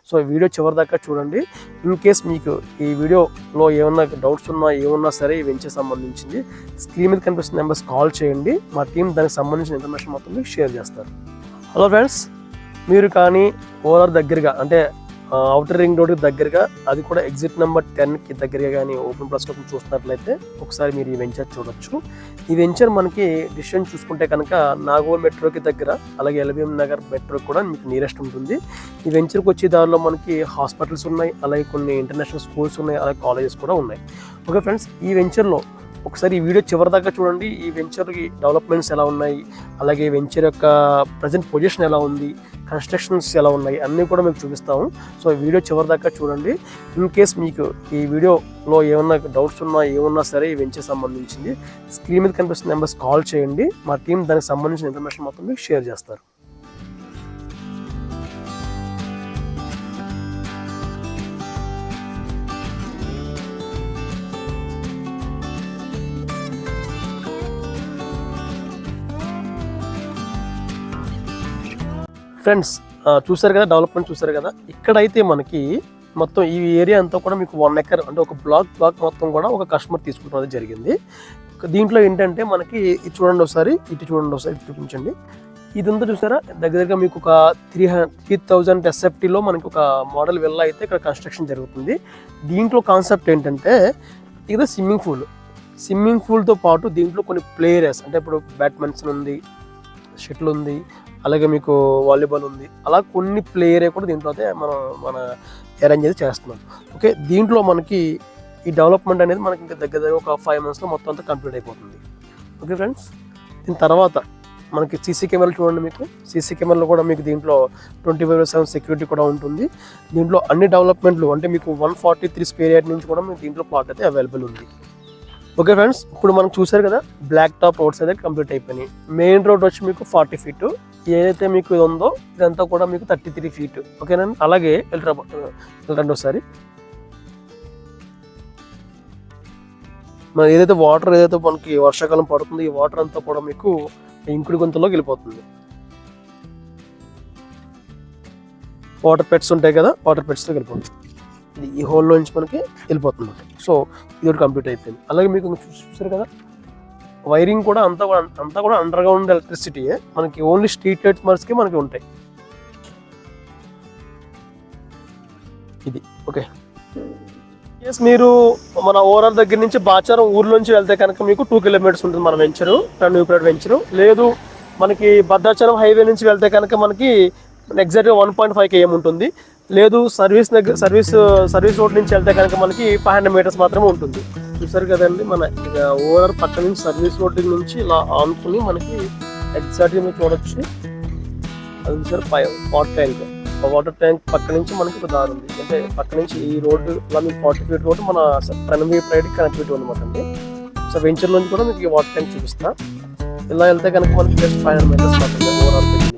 So video చివరి దాకా చూడండి. ఇన్ కేస్ మీకు ఈ వీడియోలో ఏమన్నా డౌట్స్ ఏమన్నా సరే ఈ వెంచర్ సంబంధించింది స్క్రీన్ మీద కనిపిస్తున్న నెంబర్స్ కాల్ చేయండి. మా టీం దానికి సంబంధించిన ఇన్ఫర్మేషన్ మొత్తం మీకు షేర్ చేస్తారు. హలో ఫ్రెండ్స్, మీరు కానీ ఓఆర్ఆర్ దగ్గరగా అంటే అవుటర్ రింగ్ రోడ్ దగ్గరగా, అది కూడా ఎగ్జిట్ నెంబర్ 10కి దగ్గరగా కానీ ఓపెన్ ప్లస్ కోసం చూస్తున్నట్లయితే ఒకసారి మీరు ఈ వెంచర్ చూడొచ్చు. ఈ వెంచర్ మనకి డిస్టెన్స్ చూసుకుంటే కనుక నాగోల్ మెట్రోకి దగ్గర, అలాగే ఎల్బిఎం నగర్ మెట్రో కూడా మీకు నియరెస్ట్ ఉంటుంది. ఈ వెంచర్కి వచ్చే దారిలో మనకి హాస్పిటల్స్ ఉన్నాయి, అలాగే కొన్ని ఇంటర్నేషనల్ స్కూల్స్ ఉన్నాయి, అలాగే కాలేజెస్ కూడా ఉన్నాయి. ఓకే ఫ్రెండ్స్, ఈ వెంచర్లో ఒకసారి ఈ వీడియో చివరి దాకా చూడండి. ఈ వెంచర్కి డెవలప్మెంట్స్ ఎలా ఉన్నాయి, అలాగే వెంచర్ యొక్క ప్రజెంట్ పొజిషన్ ఎలా ఉంది, కన్స్ట్రక్షన్స్ ఎలా ఉన్నాయి అన్నీ కూడా మీకు చూపిస్తాము. సో ఈ వీడియో చివరి దాకా చూడండి. ఇన్ కేస్ మీకు ఈ వీడియోలో ఏమన్నా డౌట్స్ ఏమన్నా సరే ఈ వెంచర్ సంబంధించింది స్క్రీన్ మీద కనిపిస్తున్న నెంబర్స్ కాల్ చేయండి. మా టీం దానికి సంబంధించిన ఇన్ఫర్మేషన్ మొత్తం మీకు షేర్ చేస్తారు. ఫ్రెండ్స్, చూసారు కదా, డెవలప్మెంట్ చూసారు కదా. ఇక్కడైతే మనకి మొత్తం ఈ ఏరియా అంతా కూడా మీకు 1 ఎకర్ అంటే ఒక బ్లాక్ మొత్తం కూడా ఒక కస్టమర్ తీసుకుంటున్నది జరిగింది. దీంట్లో ఏంటంటే మనకి ఇది చూడండి ఒకసారి, ఇటు చూపించండి. ఇదంతా చూసారా, దగ్గరగా మీకు ఒక 3000 SFTలో మనకి ఒక మోడల్ విల్లా అయితే ఇక్కడ కన్స్ట్రక్షన్ జరుగుతుంది. దీంట్లో కాన్సెప్ట్ ఏంటంటే ఇది స్విమ్మింగ్ పూల్తో పాటు దీంట్లో కొన్ని ప్లే ఏరియాస్, అంటే ఇప్పుడు బ్యాడ్మింటన్ ఉంది, షటిల్ ఉంది, అలాగే మీకు వాలీబాల్ ఉంది, అలా కొన్ని ప్లే ఏరియా కూడా దీంట్లో అయితే మన అరేంజ్ అయితే చేస్తున్నాం. ఓకే, దీంట్లో మనకి ఈ డెవలప్మెంట్ అనేది మనకి ఇంకా దగ్గర ఒక 5 monthsలో మొత్తం అంతా కంప్లీట్ అయిపోతుంది. ఓకే ఫ్రెండ్స్, దీని తర్వాత మనకి సీసీ కెమెరాలు చూడండి. మీకు సీసీ కెమెరాలు కూడా మీకు దీంట్లో 24/7 సెక్యూరిటీ కూడా ఉంటుంది. దీంట్లో అన్ని డెవలప్మెంట్లు అంటే మీకు 143 స్క్వేర్ యార్డ్ నుంచి కూడా మీకు దీంట్లో ప్లాట్ అయితే అవైలబుల్ ఉంది. ఓకే ఫ్రెండ్స్, ఇప్పుడు మనం చూసారు కదా, బ్లాక్ టాప్ రోడ్స్ అయితే కంప్లీట్ అయిపోయినాయి. మెయిన్ రోడ్ వచ్చి మీకు 40 feet, ఏదైతే మీకు ఇది ఉందో ఇదంతా కూడా మీకు 33 feet. ఓకేనండి, అలాగే వెళ్ళండి ఒకసారి. మన ఏదైతే వాటర్ మనకి వర్షాకాలం పడుతుందో ఈ వాటర్ అంతా కూడా మీకు ఇంకుడు గుంతలోకి వెళ్ళిపోతుంది. వాటర్ పెట్స్ ఉంటాయి కదా, వాటర్ పెట్స్లోకి వెళ్ళిపోతుంది. ఈ హోల్లో నుంచి మనకి వెళ్ళిపోతుంది. సో ఇది ఒకటి కంప్లీట్ అయిపోయింది. అలాగే మీకు చూసారు కదా, వైరింగ్ కూడా అంతా కూడా అండర్ గ్రౌండ్ ఎలక్ట్రిసిటీయే, మనకి ఓన్లీ స్ట్రీట్ లైట్స్కి మనకి ఉంటాయి. ఇది ఓకే. ఎస్, మీరు మన ఓఆర్ఆర్ దగ్గర నుంచి బాచారం ఊర్లోంచి వెళ్తే కనుక మీకు 2 kilometers ఉంటుంది మన వెంచరు, న్యూప్లేట్ వెంచరు. లేదు మనకి భద్రాచలం హైవే నుంచి వెళ్తే కనుక మనకి ఎగ్జాక్ట్గా 1.5 km ఉంటుంది. లేదు సర్వీస్ రోడ్ నుంచి వెళ్తే కనుక మనకి 500 meters మాత్రమే ఉంటుంది. చూసారు కదండి, మన ఓఆర్ఆర్ పక్క నుంచి సర్వీస్ రోడ్ నుంచి ఇలా ఆనుకుని మనకి ఎగ్జాక్ట్గా మీరు చూడొచ్చు. అది చూసారు వాటర్ ట్యాంక్ పక్క నుంచి మనకి ఒక దారి ఉంది. అంటే పక్క నుంచి ఈ రోడ్డు ఇలా మీకు 40 feet రోడ్డు మన ప్రణవి ప్రైడ్కి కనెక్టివిటీ అనమాట అండి. సో వెంచర్ నుంచి కూడా మీకు ఈ వాటర్ ట్యాంక్ చూపిస్తా. ఇలా వెళ్తే కనుక మనకి జస్ట్ 500 meters మాత్రమే ఓఆర్ఆర్.